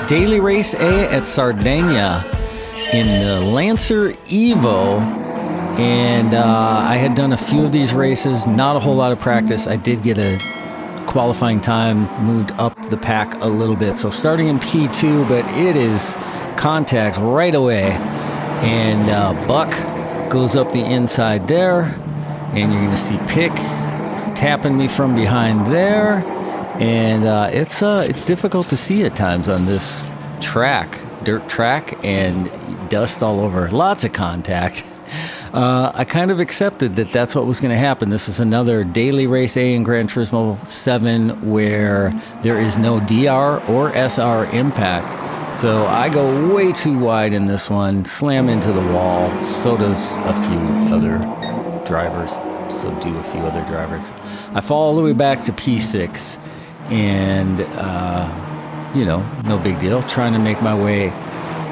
Daily Race A at Sardegna in the Lance Evos. And I had done a few of these races, not a whole lot of practice. I did get a qualifying time, moved up the pack a little bit. So starting in P2, but it is contact right away. And Buck goes up the inside there. And you're going to see Pick tapping me from behind there. And it's difficult to see at times on this track, dirt track, and dust all over. Lots of contact. I kind of accepted that that's what was going to happen. This is another Daily Race A in Gran Turismo 7 where there is no DR or SR impact. So I go way too wide in this one, slam into the wall. So does a few other drivers. I fall all the way back to P6 and, no big deal. Trying to make my way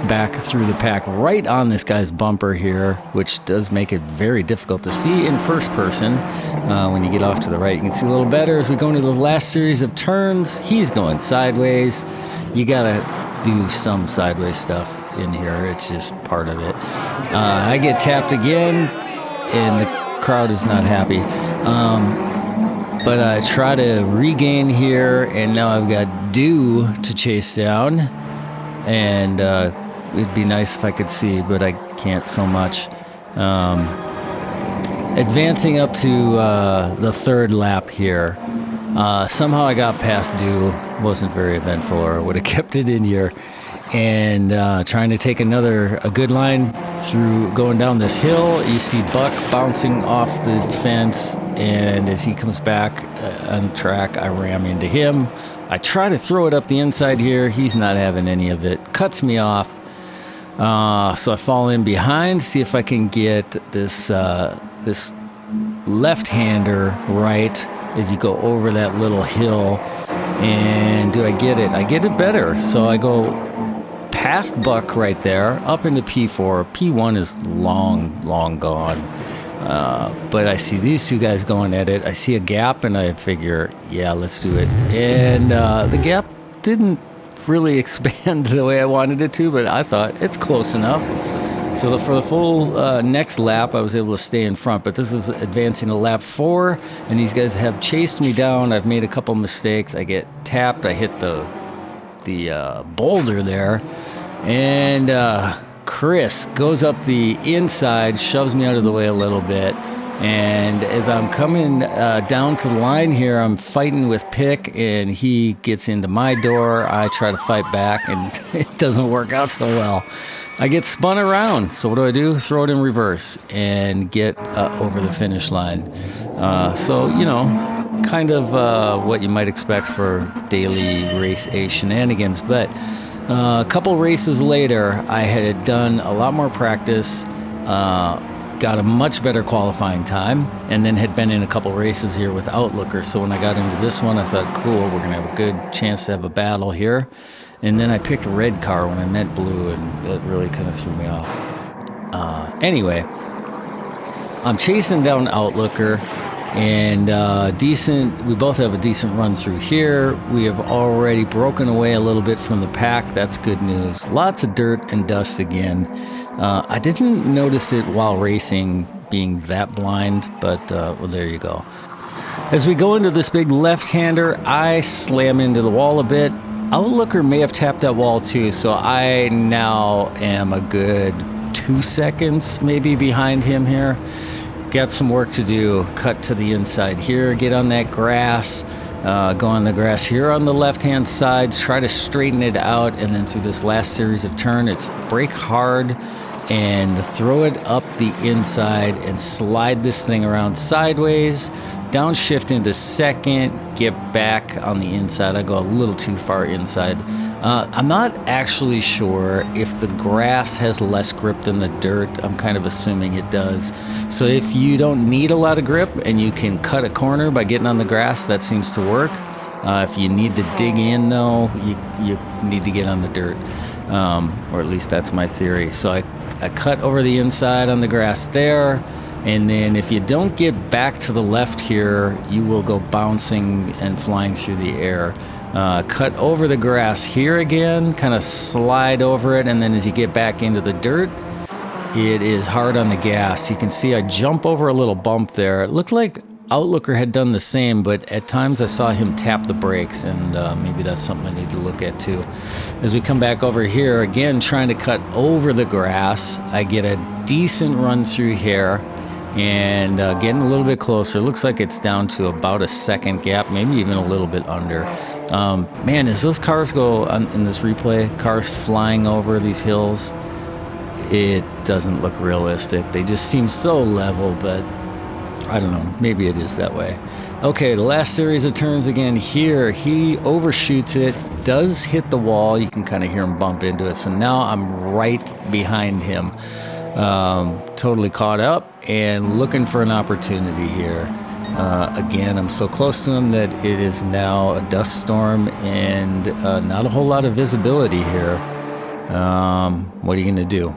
back through the pack right on this guy's bumper here, which does make it very difficult to see in first person. When you get off to the right, you can see a little better. As we go into the last series of turns, he's going sideways. You gotta do some sideways stuff in here. It's just part of it. I get tapped again, and the crowd is not happy. But I try to regain here, and now I've got Dew to chase down. And it'd be nice if I could see, but I can't so much. Advancing up to the third lap here. Somehow I got past Dew. Wasn't very eventful, or I would have kept it in here. And trying to take a good line through going down this hill. You see Buck bouncing off the fence, and as he comes back on track, I ram into him. I try to throw it up the inside here. He's not having any of it. Cuts me off. So I fall in behind, see if I can get this left-hander right as you go over that little hill. And do I get it? I get it better. So I go past Buck right there, up into P4. P1 is long gone. But I see these two guys going at it. I see a gap, and I figure, yeah, let's do it. And the gap didn't really expand the way I wanted it to, but I thought it's close enough. So for the full next lap, I was able to stay in front. But this is advancing to lap 4, and these guys have chased me down. I've made a couple mistakes. I get tapped. I hit the boulder there, and Chris goes up the inside, shoves me out of the way a little bit, and as I'm coming down to the line here, I'm fighting with Pick, and he gets into my door. I try to fight back, and it doesn't work out so well. I get spun around, so what do? Throw it in reverse and get over the finish line. So, kind of what you might expect for Daily Race A shenanigans, but a couple races later, I had done a lot more practice, got a much better qualifying time, and then had been in a couple races here with Outlooker. So when I got into this one, I thought, cool, we're going to have a good chance to have a battle here. And then I picked a red car when I meant blue, and it really kind of threw me off. Anyway, I'm chasing down Outlooker. And we both have a decent run through here. We have already broken away a little bit from the pack. That's good news. Lots of dirt and dust again. I didn't notice it while racing being that blind, but well, there you go. As we go into this big left-hander, I slam into the wall a bit. Outlooker may have tapped that wall too, so I now am a good 2 seconds maybe behind him here. Got some work to do. Cut to the inside here, get on that grass, go on the grass here on the left-hand side, try to straighten it out, and then through this last series of turn, it's brake hard and throw it up the inside and slide this thing around sideways, downshift into second, get back on the inside. I go a little too far inside. I'm not actually sure if the grass has less grip than the dirt. I'm kind of assuming it does. So if you don't need a lot of grip and you can cut a corner by getting on the grass, that seems to work. If you need to dig in, though, you need to get on the dirt. Or at least that's my theory. So I cut over the inside on the grass there. And then if you don't get back to the left here, you will go bouncing and flying through the air. Cut over the grass here again, kind of slide over it, and then as you get back into the dirt, it is hard on the gas. You can see I jump over a little bump there. It looked like Outlooker had done the same, but at times I saw him tap the brakes, and maybe that's something I need to look at too. As we come back over here, again trying to cut over the grass, I get a decent run through here, and getting a little bit closer. Looks like it's down to about a second gap, maybe even a little bit under. Man, as those cars go in this replay, cars flying over these hills, it doesn't look realistic. They just seem so level, but I don't know, maybe it is that way. Okay, the last series of turns again here. He overshoots it, does hit the wall. You can kind of hear him bump into it. So now I'm right behind him. Totally caught up and looking for an opportunity here. Again, I'm so close to him that it is now a dust storm and not a whole lot of visibility here. What are you going to do?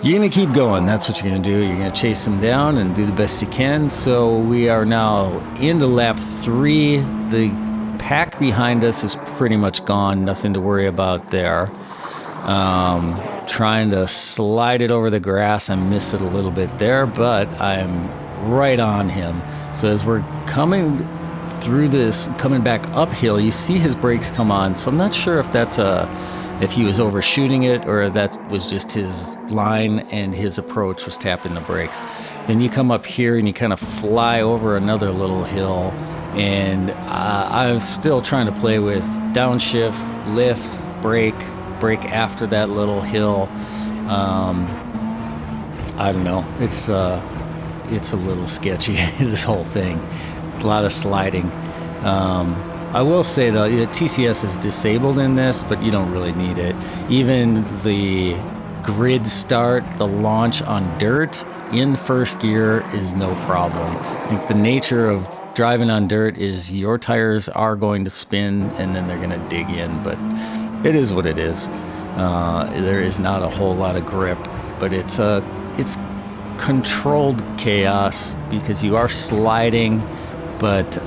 You're going to keep going. That's what you're going to do. You're going to chase him down and do the best you can. So we are now into lap 3. The pack behind us is pretty much gone. Nothing to worry about there. Trying to slide it over the grass. I miss it a little bit there, but I'm right on him. So as we're coming through this, coming back uphill, you see his brakes come on. So I'm not sure if that's if he was overshooting it or that was just his line and his approach was tapping the brakes. Then you come up here and you kind of fly over another little hill, and I'm still trying to play with downshift, lift, brake after that little hill. I don't know. It's a little sketchy, this whole thing. A lot of sliding. I will say though, TCS is disabled in this, but you don't really need it. Even the grid start, the launch on dirt in first gear is no problem. I think the nature of driving on dirt is your tires are going to spin and then they're going to dig in, but it is what it is. There is not a whole lot of grip, but it's controlled chaos because you are sliding. But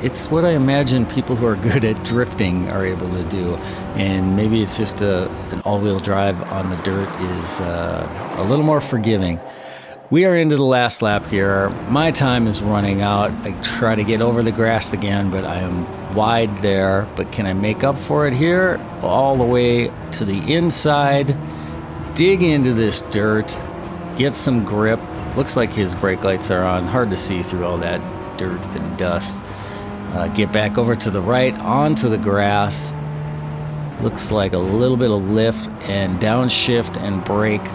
it's what I imagine people who are good at drifting are able to do. And maybe it's just an all-wheel drive on the dirt is a little more forgiving. We are into the last lap here. My time is running out. I try to get over the grass again, but I am wide there. But can I make up for it here? All the way to the inside, dig into this dirt, get some grip. Looks like his brake lights are on. Hard to see through all that dirt and dust. Get back over to the right onto the grass. Looks like a little bit of lift and downshift and brake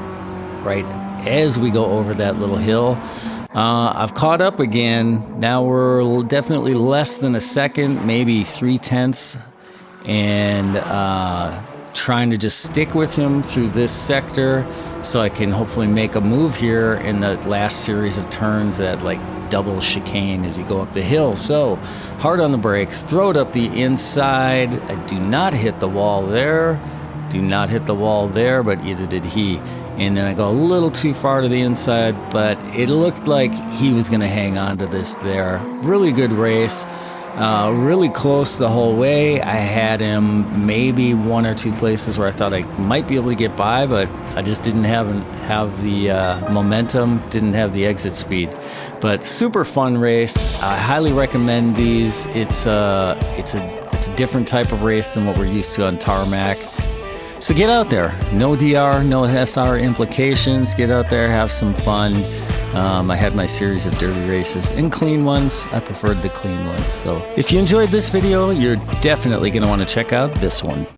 right as we go over that little hill. I've caught up again. Now we're definitely less than a second, maybe 3/10, and trying to just stick with him through this sector so I can hopefully make a move here in the last series of turns, that like double chicane as you go up the hill. So hard on the brakes, throw it up the inside. I do not hit the wall there, but either did he. And then I go a little too far to the inside, but it looked like he was going to hang on to this there. Really good race. Really close the whole way. I had him maybe one or two places where I thought I might be able to get by, but I just didn't have the momentum, didn't have the exit speed. But super fun race. I highly recommend these. It's a different type of race than what we're used to on tarmac. So get out there. No DR, no SR implications. Get out there, have some fun. I had my series of dirty races and clean ones. I preferred the clean ones. So if you enjoyed this video, you're definitely going to want to check out this one.